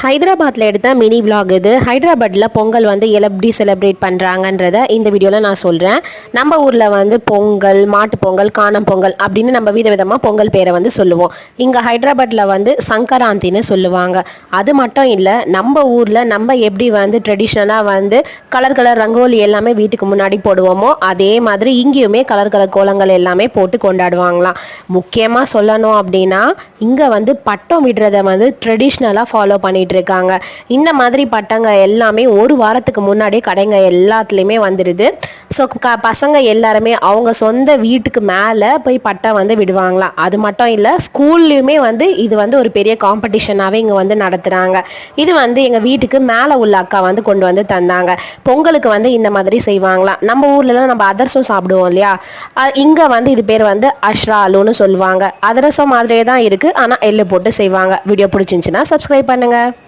ஹைதராபாத்தில் எடுத்த mini vlog இது. ஹைதராபாத்தில் பொங்கல் வந்து எப்படி செலிப்ரேட் பண்ணுறாங்கன்றத இந்த வீடியோவில் நான் சொல்கிறேன். நம்ம ஊரில் வந்து பொங்கல், மாட்டு பொங்கல், காணும் பொங்கல் அப்படின்னு நம்ம விதவிதமாக பொங்கல் பேரை வந்து சொல்லுவோம். இங்கே ஹைதராபாத்தில் வந்து சங்கராந்தின்னு சொல்லுவாங்க. அது மட்டும் இல்லை, நம்ம ஊரில் நம்ம எப்படி வந்து ட்ரெடிஷ்னலாக வந்து கலர் கலர் ரங்கோலி எல்லாமே வீட்டுக்கு முன்னாடி போடுவோமோ அதே மாதிரி இங்கேயுமே கலர் கலர் கோலங்கள் எல்லாமே போட்டு கொண்டாடுவாங்களாம். முக்கியமாக சொல்லணும் அப்படின்னா இங்கே வந்து பட்டம் விடுறத வந்து ட்ரெடிஷ்னலாக ஃபாலோ பண்ணிட்டு இருக்காங்க. இந்த மாதிரி பட்டங்க எல்லாமே ஒரு வாரத்துக்கு முன்னாடி கடைங்க எல்லாத்துலேயுமே வந்துடுது. ஸோ பசங்க எல்லாருமே அவங்க சொந்த வீட்டுக்கு மேலே போய் பட்டம் வந்து விடுவாங்களாம். அது மட்டும் இல்லை, ஸ்கூல்லையுமே வந்து இது வந்து ஒரு பெரிய காம்படிஷனாகவே இங்கே வந்து நடத்துகிறாங்க. இது வந்து எங்கள் வீட்டுக்கு மேலே உள்ள அக்கா வந்து கொண்டு வந்து தந்தாங்க. பொங்கலுக்கு வந்து இந்த மாதிரி செய்வாங்களாம். நம்ம ஊர்லலாம் நம்ம அதிரசம் சாப்பிடுவோம் இல்லையா, இங்கே வந்து இது பேர் வந்து அஷ்ராலுன்னு சொல்லுவாங்க. அதிரசம் மாதிரியே தான் இருக்குது, ஆனால் எள்ளு போட்டு செய்வாங்க. வீடியோ பிடிச்சிருந்துச்சுன்னா சப்ஸ்கிரைப் பண்ணுங்கள்.